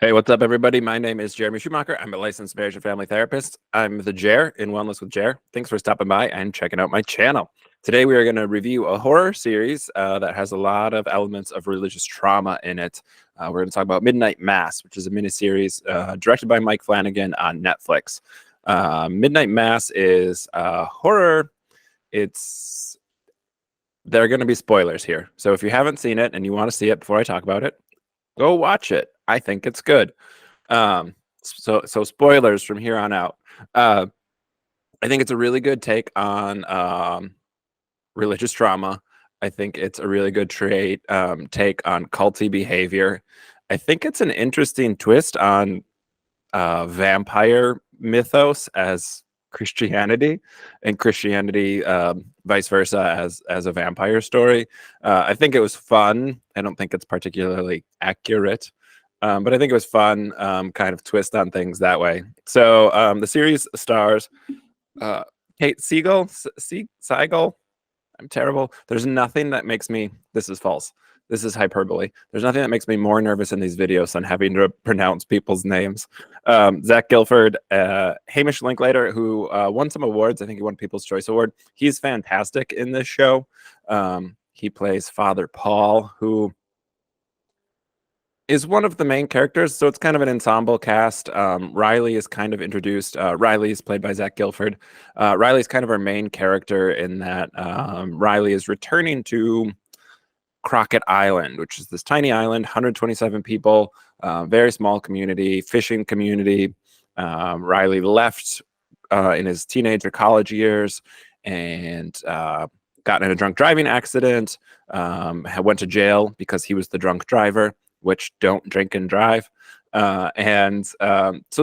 Hey, what's up, everybody? My name is Jeremy Schumacher. I'm a licensed marriage and family therapist. I'm the Jer in Wellness with Jer. Thanks for stopping by and checking out my channel. Today, we are going to review a horror series that has a lot of elements of religious trauma in it. We're going to talk about Midnight Mass, which is a miniseries directed by Mike Flanagan on Netflix. Midnight Mass is horror. There are going to be spoilers here. So if you haven't seen it and you want to see it before I talk about it, go watch it. I think it's good. So spoilers from here on out. I think it's a really good take on religious trauma. I think it's a really good take on culty behavior. I think it's an interesting twist on vampire mythos as Christianity, and Christianity vice versa as a vampire story. I think it was fun. I don't think it's particularly accurate. But I think it was fun, kind of twist on things that way. So the series stars Kate Siegel. I'm terrible. There's nothing that makes me, this is false. This is hyperbole. There's nothing that makes me more nervous in these videos than having to pronounce people's names. Zach Gilford, Hamish Linklater, who won some awards. I think he won People's Choice Award. He's fantastic in this show. He plays Father Paul, who is one of the main characters, so it's kind of an ensemble cast. Riley is kind of introduced. Riley is played by Zach Gilford. Riley is kind of our main character in that Riley is returning to Crockett Island, which is this tiny island, 127 people, very small community, fishing community. Riley left in his teenage or college years and got in a drunk driving accident, went to jail because he was the drunk driver, which don't drink and drive. So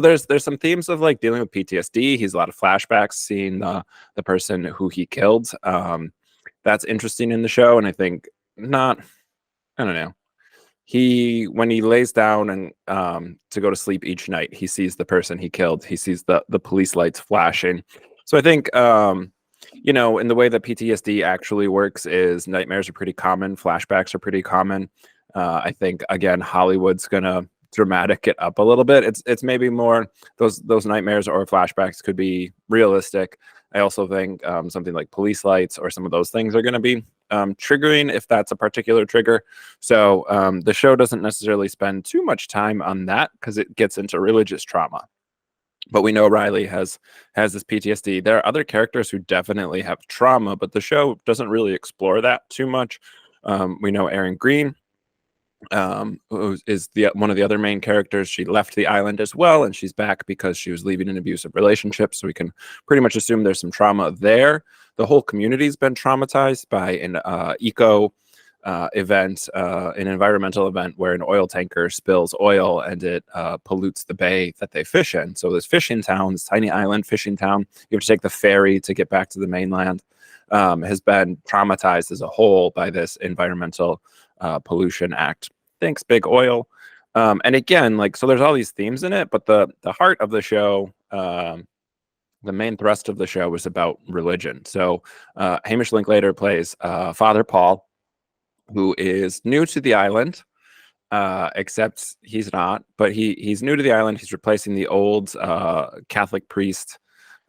there's some themes of like dealing with PTSD. He's a lot of flashbacks, seeing the person who he killed. That's interesting in the show. And I think I don't know. When he lays down and to go to sleep each night, he sees the person he killed. He sees the police lights flashing. So I think, in the way that PTSD actually works is nightmares are pretty common. Flashbacks are pretty common. I think, again, Hollywood's gonna dramatic it up a little bit. It's maybe more those nightmares or flashbacks could be realistic. I also think something like police lights or some of those things are going to be triggering if that's a particular trigger. So the show doesn't necessarily spend too much time on that because it gets into religious trauma. But we know Riley has this PTSD. There are other characters who definitely have trauma, but the show doesn't really explore that too much. We know Erin Green, who is one of the other main characters. She left the island as well, and she's back because she was leaving an abusive relationship. So we can pretty much assume there's some trauma there. The whole community's been traumatized by an an environmental event where an oil tanker spills oil and it pollutes the bay that they fish in. So this fishing town, this tiny island fishing town, you have to take the ferry to get back to the mainland, has been traumatized as a whole by this environmental pollution act. Thanks, big oil. And again, so there's all these themes in it, but the heart of the show, the main thrust of the show was about religion. So Hamish Linklater plays Father Paul, who is new to the island, except he's not, but he's new to the island. He's replacing the old Catholic priest.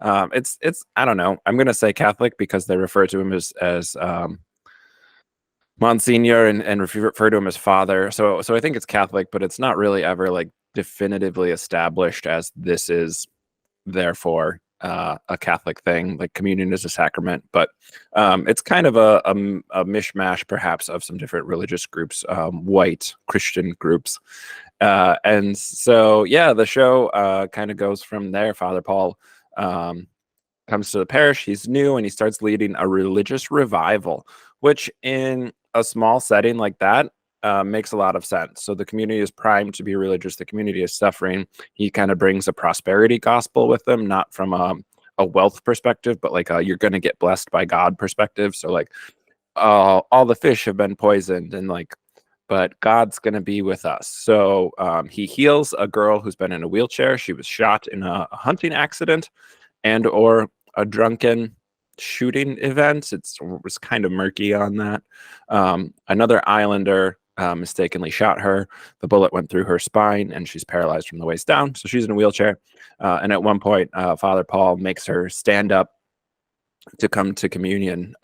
It's I don't know. I'm gonna say Catholic because they refer to him as Monsignor and refer to him as Father. So I think it's Catholic, but it's not really ever definitively established as this is therefore a Catholic thing. Like communion is a sacrament, but it's kind of a mishmash perhaps of some different religious groups, white Christian groups. And so, yeah, the show kind of goes from there. Father Paul comes to the parish. He's new and he starts leading a religious revival, which in a small setting like that makes a lot of sense. So the community is primed to be religious. The community is suffering. He kind of brings a prosperity gospel with them, not from a wealth perspective, but you're going to get blessed by God perspective. So all the fish have been poisoned and but God's going to be with us. So he heals a girl who's been in a wheelchair. She was shot in a hunting accident and or a drunken shooting event. It was kind of murky on that. Another islander mistakenly shot her. The bullet went through her spine, and she's paralyzed from the waist down. So she's in a wheelchair. And at one point, Father Paul makes her stand up to come to communion.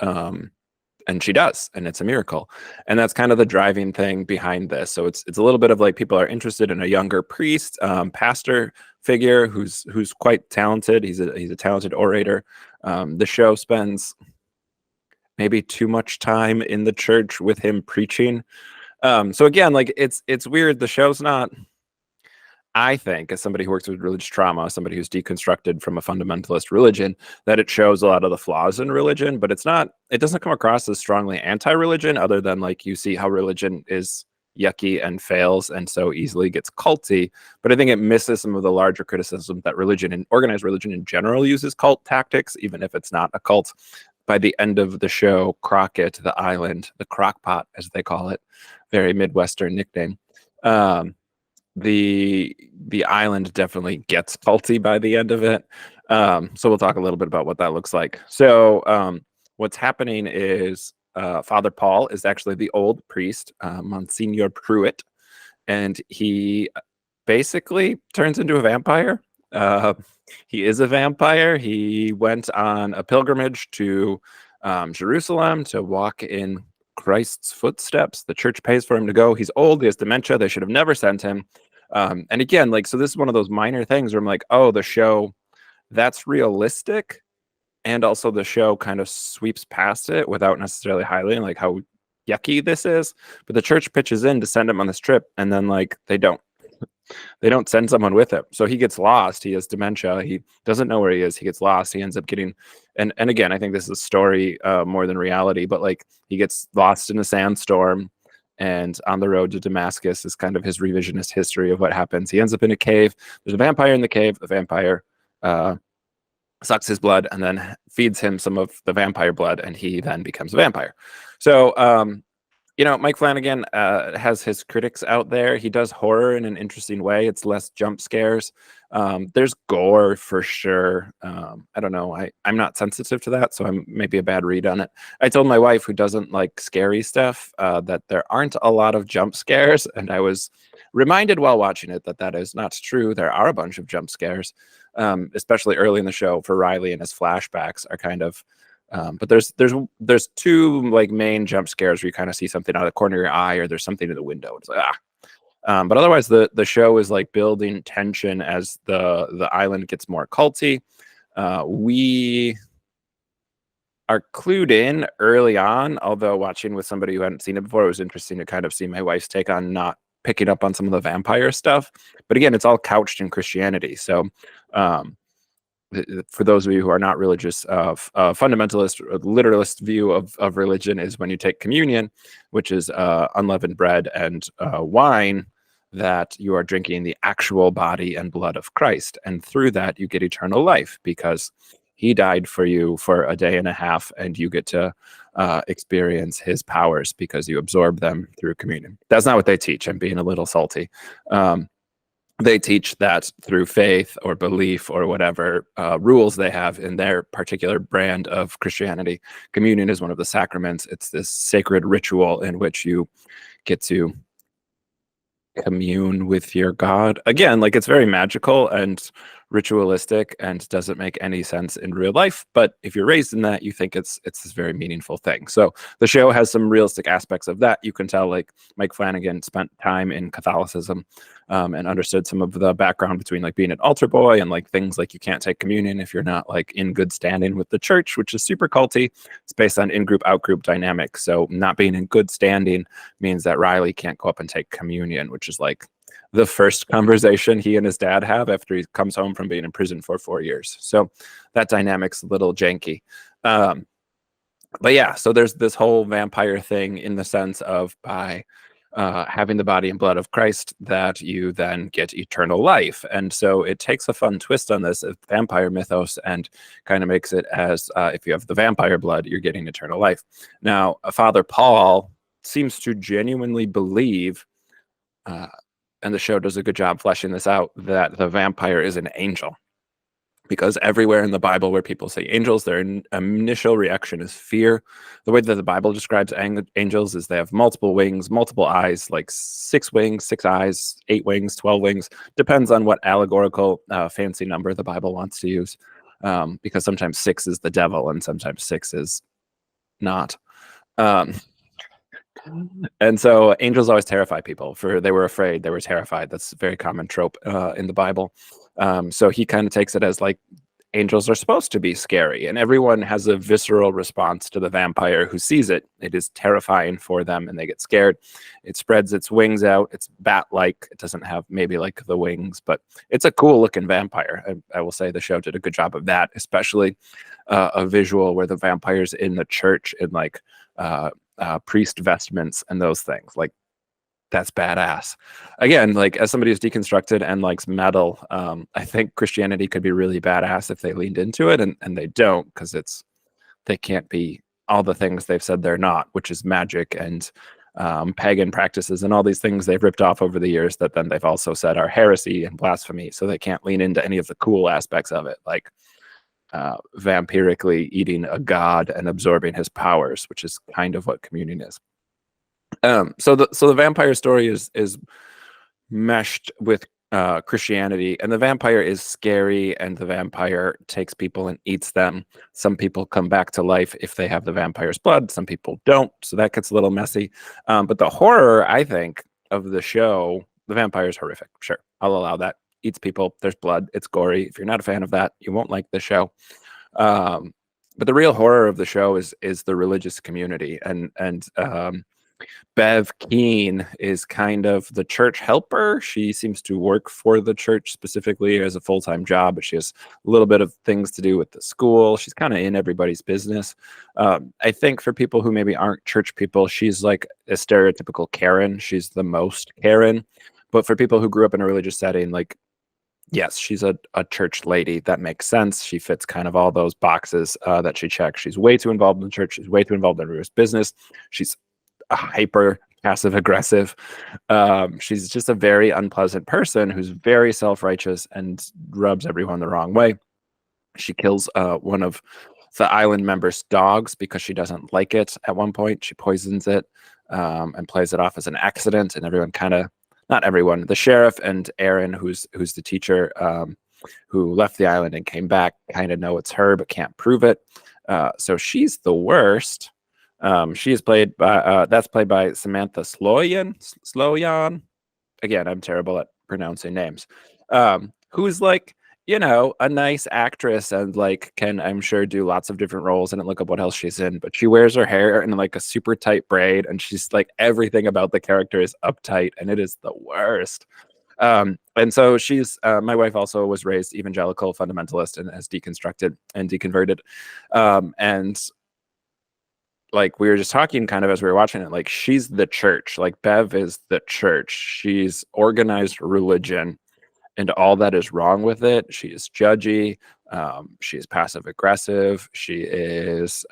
And she does, and it's a miracle. And that's kind of the driving thing behind this. So it's a little bit of like people are interested in a younger priest, pastor figure who's quite talented. He's a talented orator. The show spends maybe too much time in the church with him preaching. So again, like it's weird. The show's not, I think, as somebody who works with religious trauma, somebody who's deconstructed from a fundamentalist religion, that it shows a lot of the flaws in religion, but it doesn't come across as strongly anti-religion, other than like you see how religion is yucky and fails and so easily gets culty. But I think it misses some of the larger criticism that religion and organized religion in general uses cult tactics, even if it's not a cult. By the end of the show, Crockett, the island, the crockpot, as they call it, very Midwestern nickname, the island definitely gets culty by the end of it. So we'll talk a little bit about what that looks like. So what's happening is Father Paul is actually the old priest, Monsignor Pruitt, and he basically turns into a vampire. He is a vampire. He went on a pilgrimage to Jerusalem to walk in Christ's footsteps. The church pays for him to go. He's old. He has dementia. They should have never sent him. And again, like, so this is one of those minor things where I'm like, oh, the show, that's realistic. And also the show kind of sweeps past it without necessarily highlighting like how yucky this is. But the church pitches in to send him on this trip, and then like they don't send someone with him. So he gets lost. He has dementia. He doesn't know where he is. He gets lost. He ends up getting, and again, I think this is a story more than reality, but like he gets lost in a sandstorm, and on the road to Damascus is kind of his revisionist history of what happens. He ends up in a cave. There's a vampire in the cave. The vampire sucks his blood and then feeds him some of the vampire blood, and he then becomes a vampire. So Mike Flanagan has his critics out there. He does horror in an interesting way. It's less jump scares. There's gore for sure. I don't know. I'm not sensitive to that, so I'm maybe a bad read on it. I told my wife, who doesn't like scary stuff, that there aren't a lot of jump scares, and I was reminded while watching it that is not true. There are a bunch of jump scares, especially early in the show for Riley, and his flashbacks are kind of. But there's two like main jump scares where you kind of see something out of the corner of your eye, or there's something in the window. It's like but otherwise the show is like building tension as the island gets more culty. We are clued in early on, although watching with somebody who hadn't seen it before, it was interesting to kind of see my wife's take on not picking up on some of the vampire stuff. But again, it's all couched in Christianity, so. For those of you who are not religious, fundamentalist or literalist view of religion is when you take communion, which is unleavened bread and wine, that you are drinking the actual body and blood of Christ. And through that, you get eternal life because he died for you for a day and a half, and you get to experience his powers because you absorb them through communion. That's not what they teach. I'm being a little salty. They teach that through faith or belief or whatever rules they have in their particular brand of Christianity. Communion is one of the sacraments. It's this sacred ritual in which you get to commune with your God. Again, like it's very magical and ritualistic and doesn't make any sense in real life. But if you're raised in that, you think it's this very meaningful thing. So the show has some realistic aspects of that. You can tell like Mike Flanagan spent time in Catholicism and understood some of the background between like being an altar boy and like things like you can't take communion if you're not like in good standing with the church, which is super culty. It's based on in-group, out-group dynamics. So not being in good standing means that Riley can't go up and take communion, which is like the first conversation he and his dad have after he comes home from being in prison for 4 years. So that dynamic's a little janky. But yeah, so there's this whole vampire thing in the sense of by having the body and blood of Christ that you then get eternal life. And so it takes a fun twist on this vampire mythos and kind of makes it as if you have the vampire blood, you're getting eternal life. Now, Father Paul seems to genuinely believe and the show does a good job fleshing this out, that the vampire is an angel. because everywhere in the Bible where people say angels, their initial reaction is fear. The way that the Bible describes angels is they have multiple wings, multiple eyes, like 6 wings, 6 eyes, 8 wings, 12 wings. Depends on what allegorical fancy number the Bible wants to use, because sometimes 6 is the devil and sometimes 6 is not. Um, and so angels always terrify people. For they were afraid, they were terrified. That's a very common trope in the Bible. So he kind of takes it as like angels are supposed to be scary, and everyone has a visceral response to the vampire who sees it. It is terrifying for them, and they get scared. It spreads its wings out. It's bat-like. It doesn't have maybe like the wings, but it's a cool-looking vampire. I will say the show did a good job of that, especially a visual where the vampire's in the church in like priest vestments and those things. Like, that's badass. Again, like as somebody who's deconstructed and likes metal, I think Christianity could be really badass if they leaned into it, and they don't, because they can't be all the things they've said they're not, which is magic and pagan practices and all these things they've ripped off over the years that then they've also said are heresy and blasphemy. So they can't lean into any of the cool aspects of it, like vampirically eating a god and absorbing his powers, which is kind of what communion is. So the vampire story is meshed with Christianity, and the vampire is scary, and the vampire takes people and eats them. Some people come back to life if they have the vampire's blood. Some people don't, so that gets a little messy. But the horror, I think, of the show, the vampire is horrific. Sure, I'll allow that. Eats people. There's blood. It's gory. If you're not a fan of that, you won't like the show. But the real horror of the show is the religious community, and Bev Keane is kind of the church helper. She seems to work for the church specifically as a full-time job, but she has a little bit of things to do with the school. She's kind of in everybody's business. I think for people who maybe aren't church people, she's like a stereotypical Karen. She's the most Karen. But for people who grew up in a religious setting, like, yes, she's a church lady. That makes sense. She fits kind of all those boxes that she checks. She's way too involved in the church. She's way too involved in everybody's business. She's hyper passive aggressive. She's just a very unpleasant person who's very self-righteous and rubs everyone the wrong way. She kills one of the island members' dogs because she doesn't like it. At one point, she poisons it and plays it off as an accident, and everyone kind of, not everyone, the sheriff and Aaron, who's the teacher, who left the island and came back, kind of know it's her but can't prove it. So she's the worst. She is played by that's played by Samantha Sloyan. Again, I'm terrible at pronouncing names. Who's like, a nice actress and like can, I'm sure, do lots of different roles. I didn't look up what else she's in, but she wears her hair in like a super tight braid, and she's like, everything about the character is uptight, and it is the worst. And so she's my wife also was raised evangelical fundamentalist and has deconstructed and deconverted. And like we were just talking kind of as we were watching it, like she's the church. Like Bev is the church. She's organized religion and all that is wrong with it. She is judgy. She is passive aggressive. She is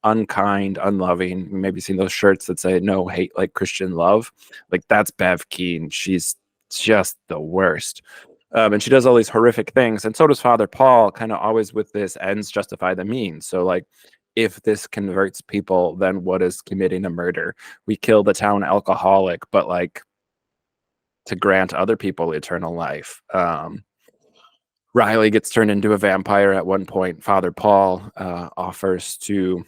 unkind, unloving. Maybe seen those shirts that say "No hate like Christian love." Like that's Bev Keane. She's just the worst. And she does all these horrific things. And so does Father Paul, kind of always with this ends justify the means. So like, if this converts people, then what is committing a murder? We kill the town alcoholic, but like to grant other people eternal life. Riley gets turned into a vampire at one point. Father Paul offers to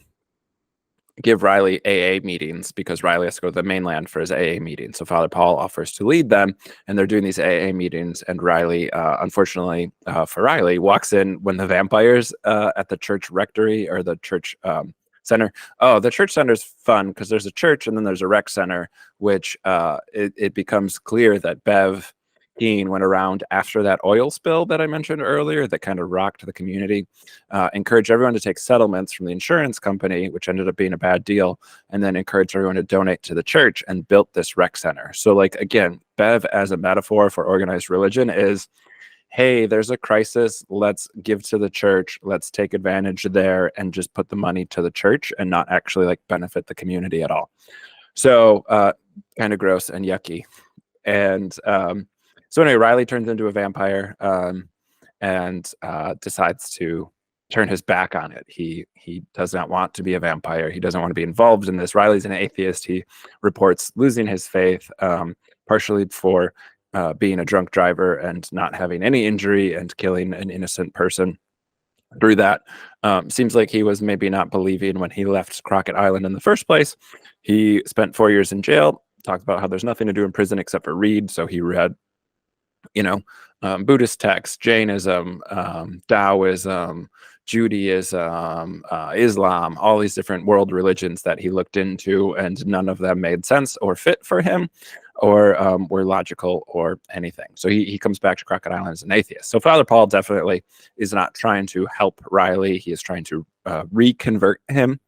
give Riley AA meetings because Riley has to go to the mainland for his AA meeting. So Father Paul offers to lead them, and they're doing these AA meetings. And Riley, unfortunately for Riley, walks in when the vampires at the church rectory or the church center. Oh, the church center is fun because there's a church and then there's a rec center, which it becomes clear that Bev Keane went around after that oil spill that I mentioned earlier that kind of rocked the community, encouraged everyone to take settlements from the insurance company, which ended up being a bad deal, and then encouraged everyone to donate to the church and built this rec center. So like, again, Bev as a metaphor for organized religion is, hey, there's a crisis, let's give to the church, let's take advantage there and just put the money to the church and not actually like benefit the community at all. So kind of gross and yucky. And so anyway, Riley turns into a vampire. and decides to turn his back on it. He does not want to be a vampire. He doesn't want to be involved in this. Riley's an atheist. He reports losing his faith, partially for being a drunk driver and not having any injury and killing an innocent person through that. Seems like he was maybe not believing when he left Crockett Island in the first place. He spent 4 years in jail, talked about how there's nothing to do in prison except for read. So he read, Buddhist texts, Jainism, Taoism, Judaism, Islam, all these different world religions that he looked into, and none of them made sense or fit for him or were logical or anything. So he comes back to Crockett Island as an atheist. So Father Paul definitely is not trying to help Riley. He is trying to reconvert him,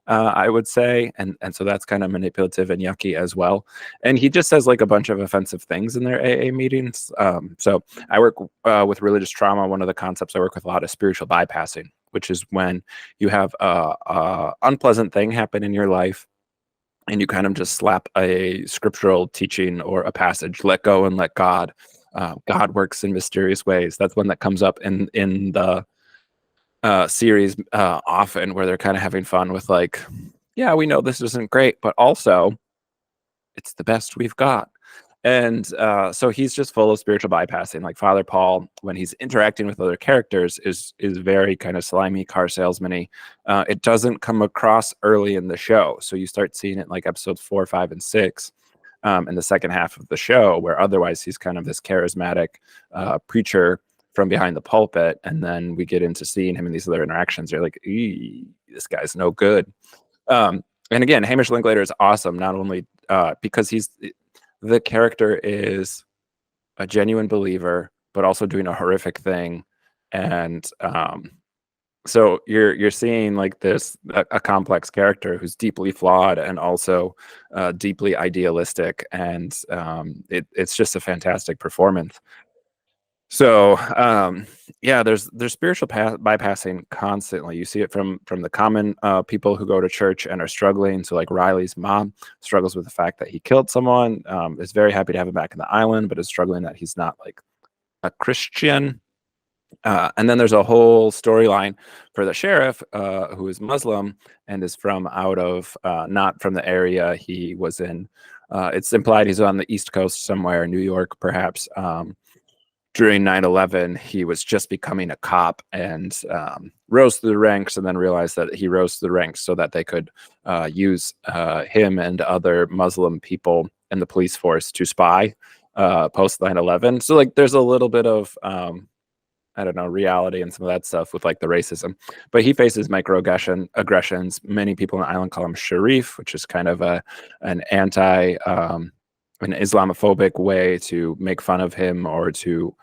I would say. And so that's kind of manipulative and yucky as well. And he just says like a bunch of offensive things in their AA meetings. So I work with religious trauma. One of the concepts I work with a lot is spiritual bypassing, which is when you have a unpleasant thing happen in your life and you kind of just slap a scriptural teaching or a passage, let go and let God. God works in mysterious ways. That's one that comes up in the series often, where they're kind of having fun with like, yeah, we know this isn't great, but also it's the best we've got. And so he's just full of spiritual bypassing. Like Father Paul, when he's interacting with other characters, is very kind of slimy, car salesman-y. It doesn't come across early in the show. So you start seeing it like episodes 4, 5, and 6 in the second half of the show, where otherwise he's kind of this charismatic preacher from behind the pulpit. And then we get into seeing him in these other interactions. You're like, this guy's no good. And again, Hamish Linklater is awesome, not only because the character is a genuine believer, but also doing a horrific thing. And so you're seeing like this a complex character who's deeply flawed and also deeply idealistic, and it's just a fantastic performance. So yeah, there's spiritual bypassing constantly. You see it from the common people who go to church and are struggling. So like Riley's mom struggles with the fact that he killed someone, is very happy to have him back in the island, but is struggling that he's not like a Christian. And then there's a whole storyline for the sheriff, who is Muslim and is from out of not from the area he was in. It's implied he's on the East Coast somewhere, New York perhaps. During 9/11, he was just becoming a cop and rose through the ranks, and then realized that he rose through the ranks so that they could use him and other Muslim people in the police force to spy post 9/11. So like there's a little bit of I don't know, reality and some of that stuff with like the racism, but he faces microaggressions. Many people on the island call him Sharif, which is kind of an an Islamophobic way to make fun of him, or to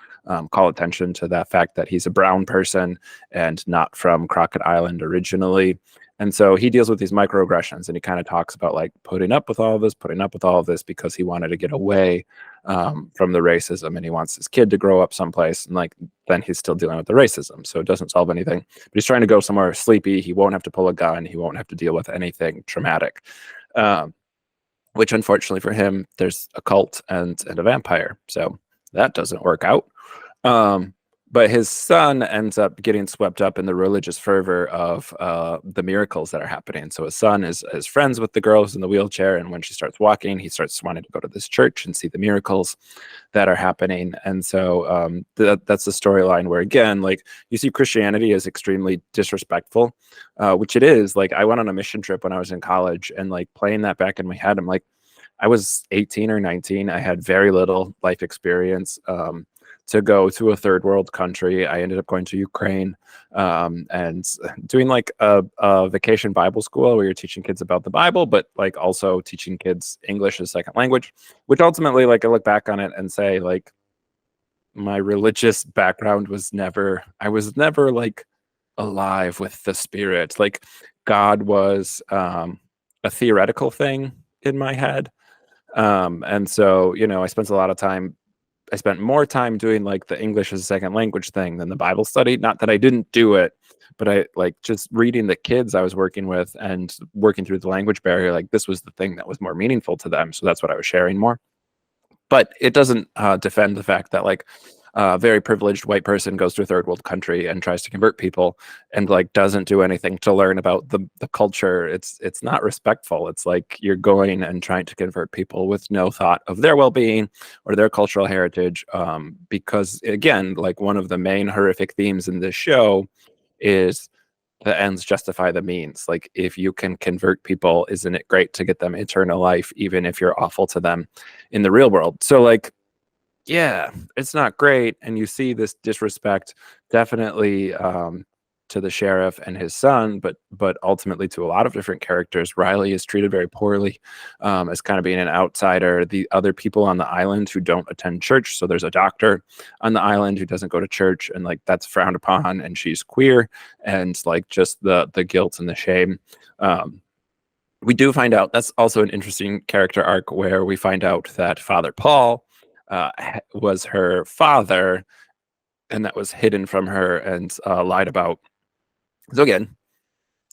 call attention to the fact that he's a brown person and not from Crockett Island originally. And so he deals with these microaggressions, and he kind of talks about like putting up with all of this because he wanted to get away from the racism, and he wants his kid to grow up someplace, and like then he's still dealing with the racism. So it doesn't solve anything, but he's trying to go somewhere sleepy. He won't have to pull a gun. He won't have to deal with anything traumatic. Which unfortunately for him, there's a cult and a vampire. So that doesn't work out. But his son ends up getting swept up in the religious fervor of the miracles that are happening. So his son is friends with the girl who's in the wheelchair, and when she starts walking, he starts wanting to go to this church and see the miracles that are happening. And so that's the storyline where, again, like you see Christianity is extremely disrespectful, which it is. Like I went on a mission trip when I was in college, and like playing that back in my head, I'm like, I was 18 or 19. I had very little life experience. To go to a third world country. I ended up going to Ukraine and doing like a vacation Bible school where you're teaching kids about the Bible, but like also teaching kids English as second language, which ultimately, like I look back on it and say like my religious background I was never like alive with the spirit. Like God was a theoretical thing in my head. And so, I spent more time doing like the English as a second language thing than the Bible study. Not that I didn't do it, but I like just reading the kids I was working with and working through the language barrier. Like this was the thing that was more meaningful to them. So that's what I was sharing more. But it doesn't defend the fact that like a very privileged white person goes to a third world country and tries to convert people and like doesn't do anything to learn about the culture. It's not respectful. It's like you're going and trying to convert people with no thought of their well-being or their cultural heritage. Because again, like one of the main horrific themes in this show is the ends justify the means. Like if you can convert people, isn't it great to get them eternal life, even if you're awful to them in the real world? So like, yeah, it's not great. And you see this disrespect definitely to the sheriff and his son, but ultimately to a lot of different characters. Riley is treated very poorly as kind of being an outsider. The other people on the island who don't attend church. So there's a doctor on the island who doesn't go to church, and like that's frowned upon, and she's queer, and like just the guilt and the shame. We do find out that's also an interesting character arc where we find out that Father Paul was her father, and that was hidden from her and lied about. So again,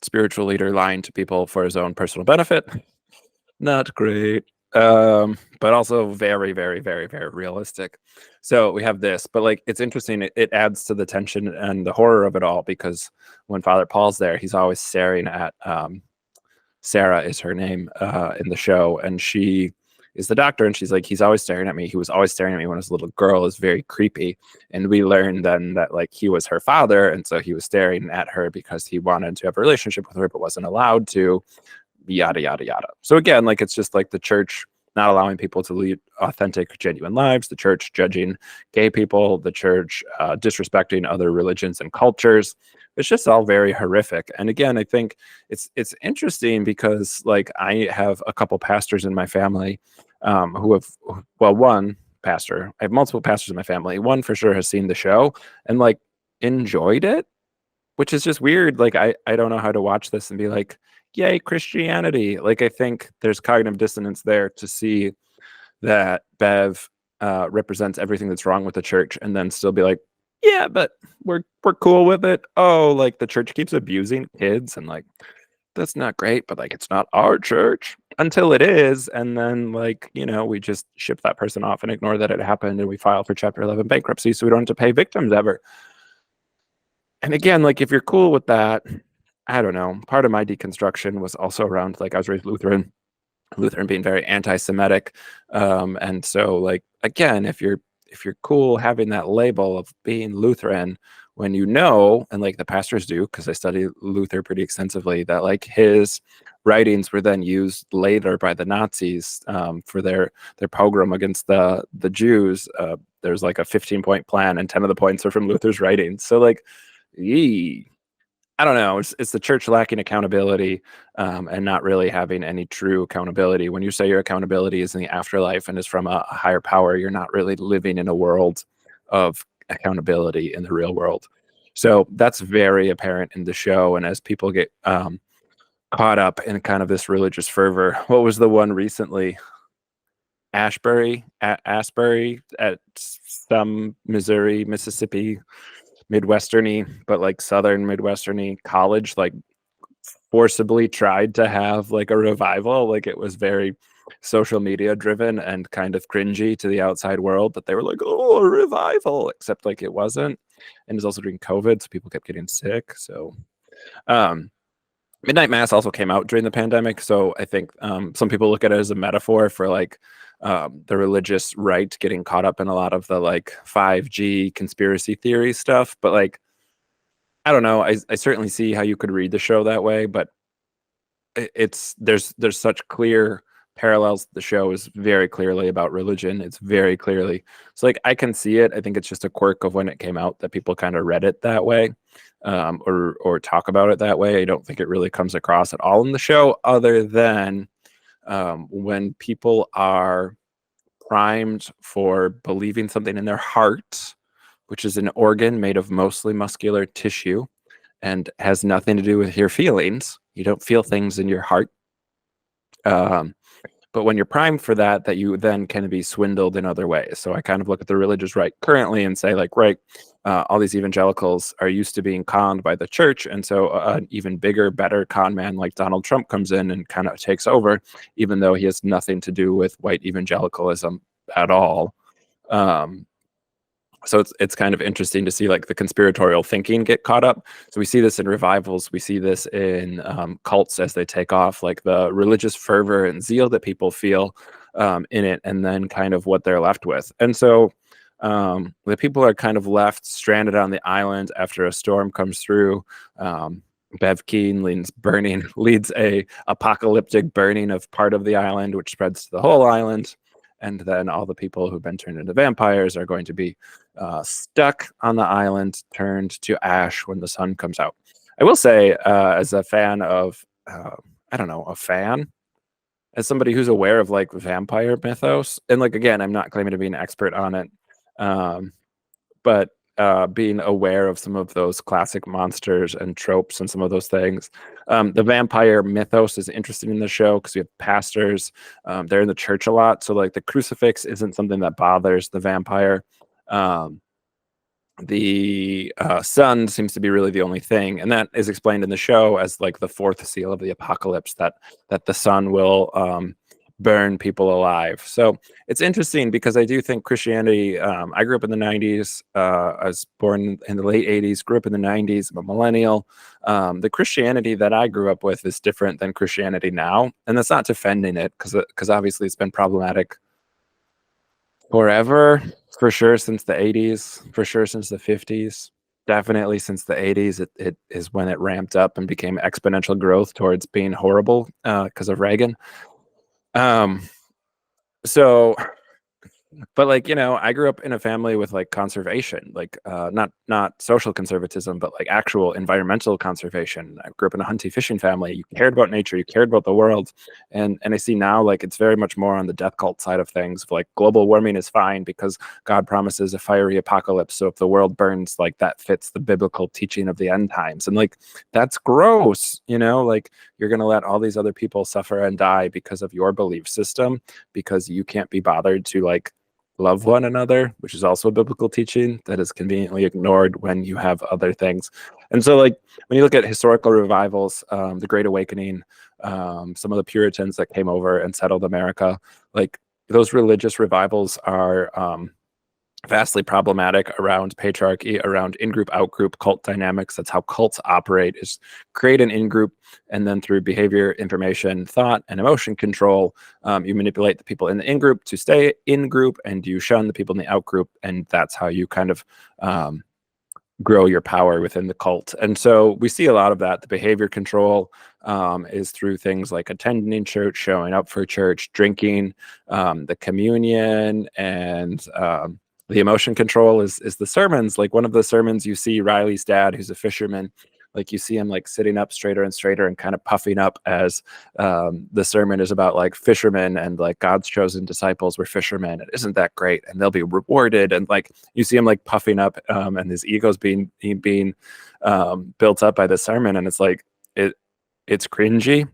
spiritual leader lying to people for his own personal benefit. Not great. But also very, very, very, very realistic. So we have this, but like it's interesting. It adds to the tension and the horror of it all because when Father Paul's there, he's always staring at Sarah is her name in the show, and she is the doctor, and she's like, he's always staring at me. He was always staring at me when I was a little girl. Is very creepy. And we learned then that like he was her father, and so he was staring at her because he wanted to have a relationship with her but wasn't allowed to. Yada yada yada. So again, like it's just like the church not allowing people to lead authentic, genuine lives, the church judging gay people, the church disrespecting other religions and cultures. It's just all very horrific. And again, I think it's interesting because like I have a couple pastors in my family who have, well, one pastor, I have multiple pastors in my family. One for sure has seen the show and like enjoyed it, which is just weird. Like I don't know how to watch this and be like, yay, Christianity. Like I think there's cognitive dissonance there to see that Bev represents everything that's wrong with the church and then still be like, yeah, but we're cool with it. Oh, like the church keeps abusing kids and like that's not great, but like it's not our church until it is. And then like, you know, we just ship that person off and ignore that it happened and we file for Chapter 11 bankruptcy so we don't have to pay victims ever. And again, like if you're cool with that, I don't know. Part of my deconstruction was also around like I was raised Lutheran being very anti-Semitic. And so like again, if you're cool having that label of being Lutheran when you know, and like the pastors do, because I study Luther pretty extensively, that like his writings were then used later by the Nazis for their pogrom against the Jews. There's like a 15-point plan, and 10 of the points are from Luther's writings. So like, yee. I don't know. It's the church lacking accountability and not really having any true accountability. When you say your accountability is in the afterlife and is from a higher power, you're not really living in a world of accountability in the real world. So that's very apparent in the show. And as people get caught up in kind of this religious fervor, what was the one recently? Asbury at some Missouri, Mississippi Midwesterny, but like Southern Midwesterny college, like forcibly tried to have like a revival. Like it was very social media driven and kind of cringy to the outside world that they were like, oh, a revival, except like it wasn't. And it's also during COVID, so people kept getting sick. So Midnight Mass also came out during the pandemic. So I think some people look at it as a metaphor for like the religious right getting caught up in a lot of the like 5G conspiracy theory stuff. But like, I don't know. I certainly see how you could read the show that way, but there's such clear parallels. The show is very clearly about religion. It's very clearly, so like I can see it. I think it's just a quirk of when it came out that people kind of read it that way, or talk about it that way. I don't think it really comes across at all in the show, other than when people are primed for believing something in their heart, which is an organ made of mostly muscular tissue and has nothing to do with your feelings. You don't feel things in your heart. But when you're primed for that, that you then can be swindled in other ways. So I kind of look at the religious right currently and say like, right, all these evangelicals are used to being conned by the church. And so an even bigger, better con man like Donald Trump comes in and kind of takes over, even though he has nothing to do with white evangelicalism at all. So it's kind of interesting to see like the conspiratorial thinking get caught up. So we see this in revivals, we see this in cults as they take off, like the religious fervor and zeal that people feel in it, and then kind of what they're left with. And so the people are kind of left stranded on the island after a storm comes through. Bev Keen leads a apocalyptic burning of part of the island, which spreads to the whole island. And then all the people who've been turned into vampires are going to be stuck on the island, turned to ash when the sun comes out. I will say, as a fan of, I don't know, a fan, as somebody who's aware of like vampire mythos, and like again, I'm not claiming to be an expert on it, um, but being aware of some of those classic monsters and tropes and some of those things. The vampire mythos is interesting in the show because we have pastors. They're in the church a lot. So like the crucifix isn't something that bothers the vampire. Um, the sun seems to be really the only thing, and that is explained in the show as like the fourth seal of the apocalypse, that the sun will burn people alive. So it's interesting because I do think Christianity, I grew up in the 90s. I was born in the late 80s, grew up in the 90s. I'm a millennial. The Christianity that I grew up with is different than Christianity now, and that's not defending it because obviously it's been problematic forever, for sure since the 80s, for sure since the 50s, definitely since the 80s. It is when it ramped up and became exponential growth towards being horrible because of Reagan. Um, so but like, I grew up in a family with like conservation, like not social conservatism, but like actual environmental conservation. I grew up in a hunting fishing family. You cared about nature, you cared about the world. And I see now like it's very much more on the death cult side of things, of like global warming is fine because God promises a fiery apocalypse. So if the world burns, like that fits the biblical teaching of the end times. And like that's gross, like you're gonna let all these other people suffer and die because of your belief system, because you can't be bothered to like love one another, which is also a biblical teaching that is conveniently ignored when you have other things. And so like when you look at historical revivals, the Great Awakening, some of the Puritans that came over and settled America, like those religious revivals are vastly problematic around patriarchy, around in-group, out-group cult dynamics. That's how cults operate, is create an in-group, and then through behavior, information, thought, and emotion control, you manipulate the people in the in-group to stay in-group, and you shun the people in the out-group, and that's how you kind of grow your power within the cult. And so we see a lot of that. The behavior control is through things like attending church, showing up for church, drinking, the communion, and the emotion control is the sermons. Like one of the sermons, you see Riley's dad, who's a fisherman, like you see him like sitting up straighter and straighter and kind of puffing up as the sermon is about like fishermen, and like God's chosen disciples were fishermen, and isn't that great, and they'll be rewarded. And like you see him like puffing up and his ego's being built up by the sermon, and it's like it's cringy,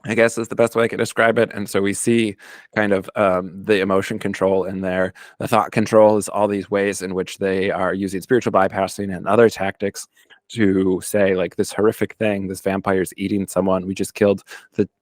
I guess is the best way I can describe it. And so we see kind of the emotion control in there. The thought control is all these ways in which they are using spiritual bypassing and other tactics to say like this horrific thing, this vampire's eating someone. We just killed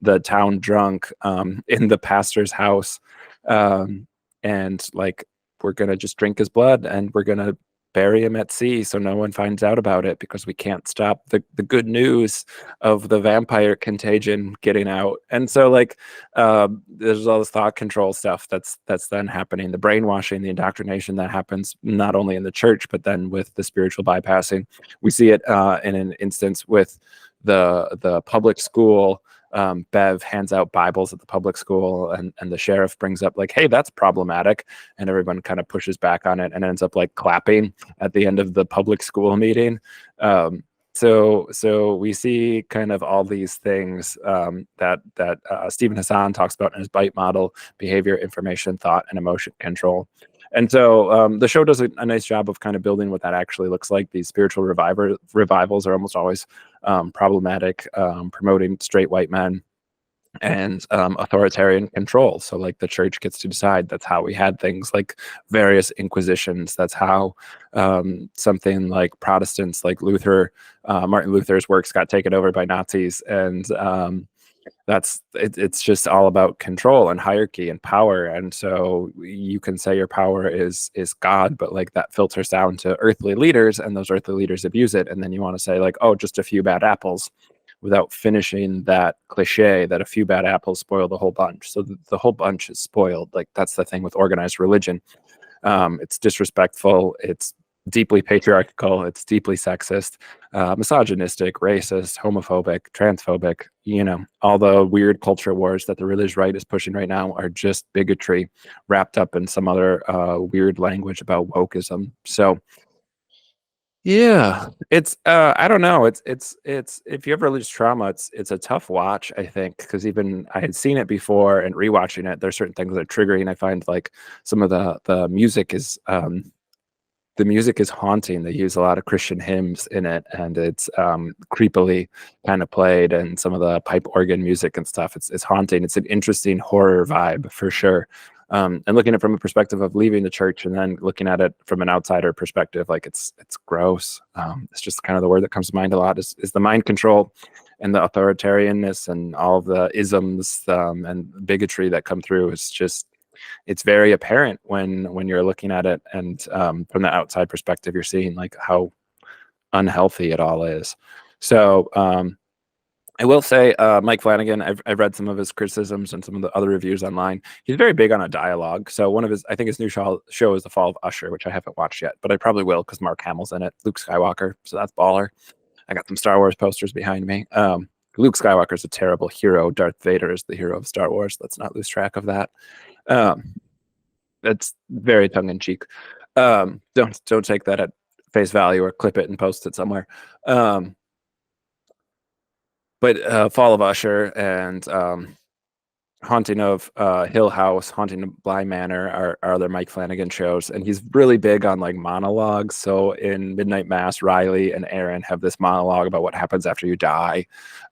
the town drunk in the pastor's house. And like, we're going to just drink his blood and we're going to bury him at sea so no one finds out about it, because we can't stop the good news of the vampire contagion getting out. And so like there's all this thought control stuff that's then happening, the brainwashing, the indoctrination that happens not only in the church but then with the spiritual bypassing. We see it in an instance with the public school. Bev hands out Bibles at the public school, and the sheriff brings up like, hey, that's problematic, and everyone kind of pushes back on it and ends up like clapping at the end of the public school meeting. So we see kind of all these things that Stephen Hassan talks about in his BITE model: behavior, information, thought, and emotion control. And so the show does a nice job of kind of building what that actually looks like. These spiritual revivals are almost always problematic, promoting straight white men and authoritarian control. So like the church gets to decide. That's how we had things like various inquisitions. That's how something like Protestants, like Luther, Martin Luther's works got taken over by Nazis. And it's just all about control and hierarchy and power. And so you can say your power is God, but like that filters down to earthly leaders, and those earthly leaders abuse it. And then you want to say like, oh, just a few bad apples, without finishing that cliche that a few bad apples spoil the whole bunch. So the whole bunch is spoiled. Like that's the thing with organized religion. It's disrespectful. It's deeply patriarchal. It's deeply sexist, misogynistic, racist, homophobic, transphobic. You know, all the weird culture wars that the religious right is pushing right now are just bigotry wrapped up in some other weird language about wokeism. So yeah, it's I don't know. It's if you have religious trauma, it's a tough watch, I think, because even I had seen it before and rewatching it, there's certain things that are triggering. I find like some of the music is haunting. They use a lot of Christian hymns in it, and it's creepily kind of played, and some of the pipe organ music and stuff. It's haunting. It's an interesting horror vibe for sure. And looking at it from a perspective of leaving the church, and then looking at it from an outsider perspective, like it's gross. It's just kind of the word that comes to mind a lot is the mind control and the authoritarianness and all of the isms and bigotry that come through. Is just it's very apparent when you're looking at it, and from the outside perspective, you're seeing like how unhealthy it all is. So I will say, Mike Flanagan, I've read some of his criticisms and some of the other reviews online. He's very big on a dialogue. So one of his, I think his new show is The Fall of Usher, which I haven't watched yet, but I probably will because Mark Hamill's in it, Luke Skywalker. So that's baller. I got some Star Wars posters behind me. Luke Skywalker is a terrible hero. Darth Vader is the hero of Star Wars. Let's not lose track of that. Um, that's very tongue in cheek. Don't take that at face value or clip it and post it somewhere. But Fall of Usher and Haunting of Hill House, Haunting of Bly Manor are other Mike Flanagan shows, and he's really big on like monologues. So in Midnight Mass, Riley and Aaron have this monologue about what happens after you die.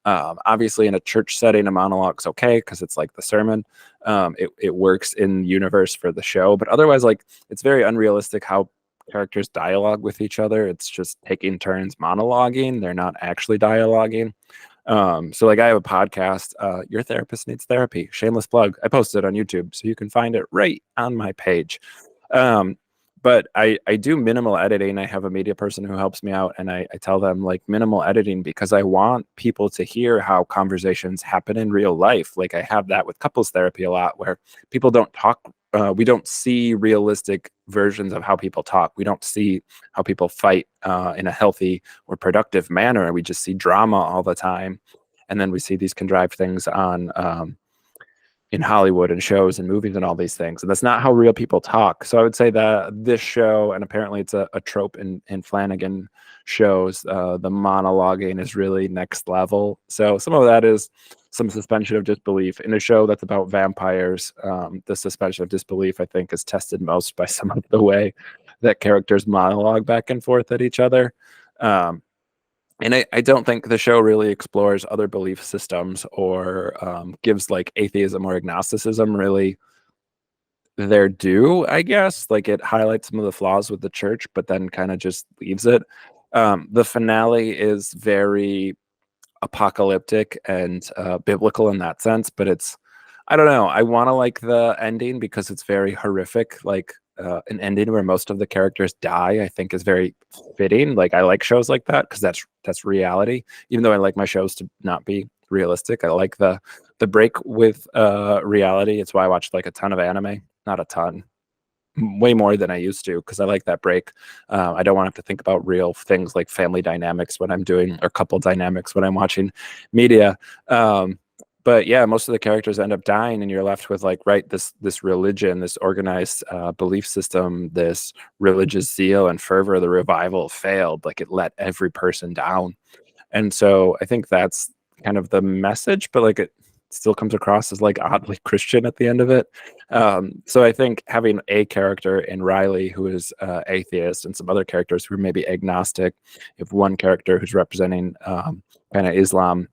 Obviously, in a church setting, a monologue's okay because it's like the sermon. It works in universe for the show, but otherwise, like it's very unrealistic how characters dialogue with each other. It's just taking turns monologuing. They're not actually dialoguing. So like I have a podcast, Your Therapist Needs Therapy, shameless plug. I posted it on YouTube, so you can find it right on my page. But I do minimal editing. I have a media person who helps me out, and I tell them like minimal editing because I want people to hear how conversations happen in real life. Like I have that with couples therapy a lot, where people don't talk. We don't see realistic versions of how people talk. We don't see how people fight in a healthy or productive manner. We just see drama all the time, and then we see these contrived things on in Hollywood and shows and movies and all these things. And that's not how real people talk. So I would say that this show, and apparently it's a trope in Flanagan shows, the monologuing is really next level. So some of that is some suspension of disbelief. In a show that's about vampires, the suspension of disbelief, I think, is tested most by some of the way that characters monologue back and forth at each other. And I don't think the show really explores other belief systems or gives like atheism or agnosticism really their due, I guess. Like it highlights some of the flaws with the church, but then kind of just leaves it. The finale is very apocalyptic and biblical in that sense, but I don't know. I want to like the ending because it's very horrific. Like an ending where most of the characters die, I think, is very fitting. Like I like shows like that because that's reality. Even though I like my shows to not be realistic, I like the break with reality. It's why I watch like a ton of anime. Not a ton, way more than I used to because I like that break. I don't want to have to think about real things like family dynamics when I'm doing or couple dynamics when I'm watching media. But yeah, most of the characters end up dying, and you're left with like, right, this religion, this organized belief system, this religious zeal and fervor. The revival failed; like it let every person down, and so I think that's kind of the message. But like it still comes across as like oddly Christian at the end of it. So I think having a character in Riley who is atheist and some other characters who are maybe agnostic, if one character who's representing kind of Islam.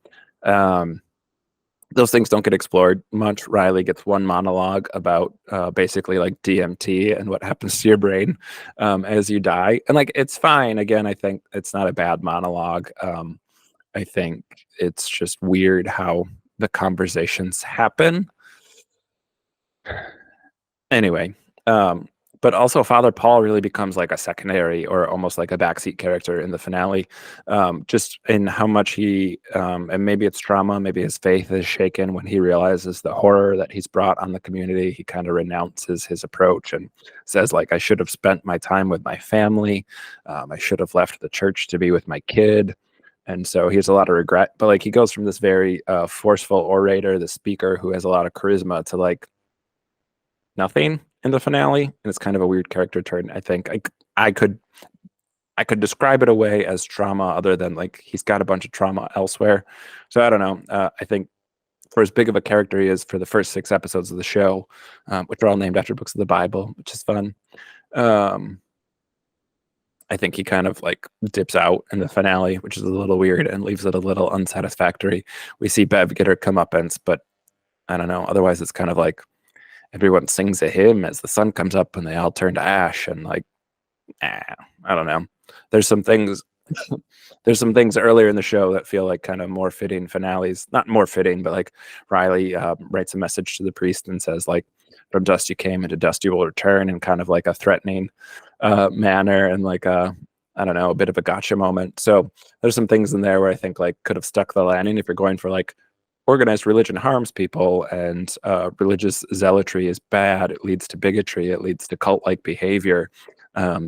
Those things don't get explored much. Riley gets one monologue about basically like DMT and what happens to your brain as you die. And like, it's fine. Again, I think it's not a bad monologue. I think it's just weird how the conversations happen. Anyway, but also Father Paul really becomes like a secondary or almost like a backseat character in the finale, just in how much he, and maybe it's trauma, maybe his faith is shaken when he realizes the horror that he's brought on the community. He kind of renounces his approach and says, like, I should have spent my time with my family. I should have left the church to be with my kid. And so he has a lot of regret, but like he goes from this very forceful orator, the speaker who has a lot of charisma, to like nothing in the finale, and it's kind of a weird character turn. I think I could describe it away as trauma, other than like he's got a bunch of trauma elsewhere. So I don't know. I think for as big of a character he is for the first 6 episodes of the show, which are all named after books of the Bible, which is fun. I think he kind of like dips out in the finale, which is a little weird and leaves it a little unsatisfactory. We see Bev get her comeuppance, but I don't know. Otherwise, it's kind of like everyone sings a hymn as the sun comes up and they all turn to ash, and like, I don't know. There's some things there's some things earlier in the show that feel like kind of more fitting finales. Not more fitting, but like Riley writes a message to the priest and says, like, from dust you came, into dust you will return, in kind of like a threatening manner, and like a, I don't know, a bit of a gotcha moment. So there's some things in there where I think like could have stuck the landing if you're going for like organized religion harms people, and religious zealotry is bad. It leads to bigotry. It leads to cult-like behavior.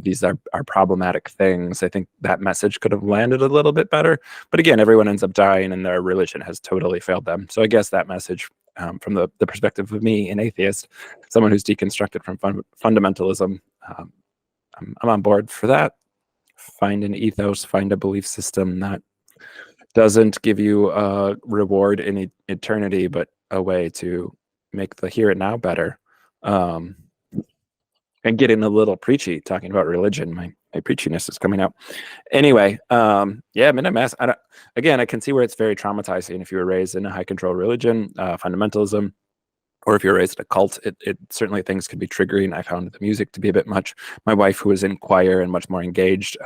These are problematic things. I think that message could have landed a little bit better. But again, everyone ends up dying and their religion has totally failed them. So I guess that message, from the perspective of me, an atheist, someone who's deconstructed from fundamentalism, I'm on board for that. Find an ethos, find a belief system that doesn't give you a reward in eternity, but a way to make the here and now better. And getting a little preachy talking about religion. My preachiness is coming out. Anyway, yeah, Midnight Mass. I can see where it's very traumatizing if you were raised in a high control religion, fundamentalism, or if you're raised in a cult. It certainly, things can be triggering. I found the music to be a bit much. My wife, who was in choir and much more engaged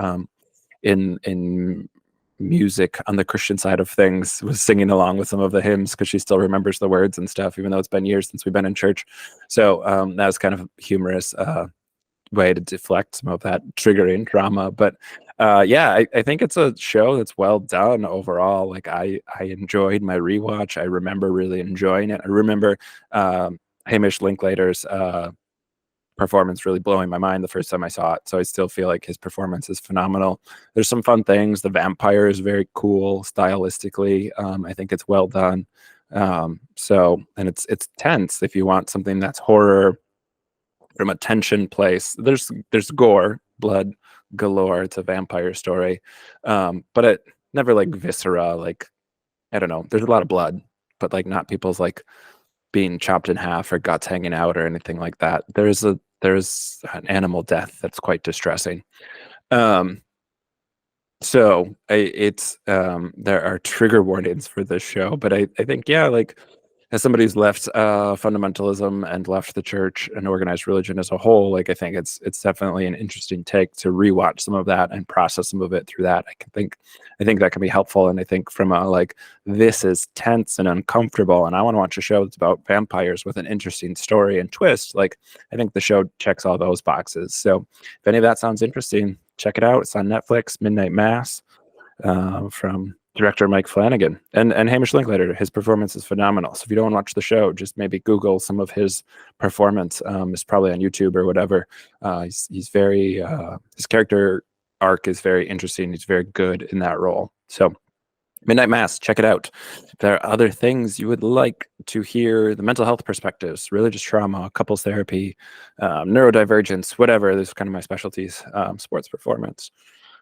in music on the Christian side of things, was singing along with some of the hymns because she still remembers the words and stuff, even though it's been years since we've been in church. So that was kind of a humorous way to deflect some of that triggering trauma. But yeah, I think it's a show that's well done overall. Like I enjoyed my rewatch. I remember really enjoying it. I remember Hamish Linklater's performance really blowing my mind the first time I saw it. So I still feel like his performance is phenomenal. There's some fun things. The vampire is very cool stylistically. I think it's well done. So, and it's tense if you want something that's horror from a tension place. There's gore, blood galore. It's a vampire story. But it never like viscera, like, I don't know. There's a lot of blood, but like not people's like being chopped in half or guts hanging out or anything like that. There's an animal death that's quite distressing. So it's there are trigger warnings for this show, but I think, yeah, like, as somebody who's left fundamentalism and left the church and organized religion as a whole, like, I think it's definitely an interesting take to rewatch some of that and process some of it through that. I think that can be helpful. And I think from a like, this is tense and uncomfortable, and I want to watch a show that's about vampires with an interesting story and twist, like, I think the show checks all those boxes. So if any of that sounds interesting, check it out. It's on Netflix. Midnight Mass, from director Mike Flanagan and Hamish Linklater. His performance is phenomenal. So if you don't watch the show, just maybe Google some of his performance. It's probably on YouTube or whatever. He's very his character arc is very interesting. He's very good in that role. So Midnight Mass, check it out. If there are other things you would like to hear, the mental health perspectives, religious trauma, couples therapy, neurodivergence, whatever, those are kind of my specialties. Sports performance.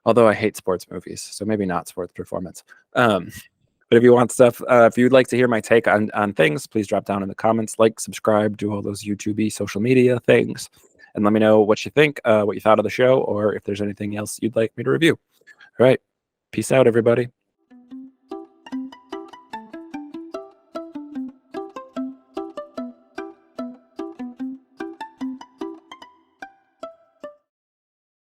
Although I hate sports movies, so maybe not sports performance. But if you want stuff, if you'd like to hear my take on things, please drop down in the comments, like, subscribe, do all those YouTube-y social media things, and let me know what you think, what you thought of the show, or if there's anything else you'd like me to review. All right. Peace out, everybody.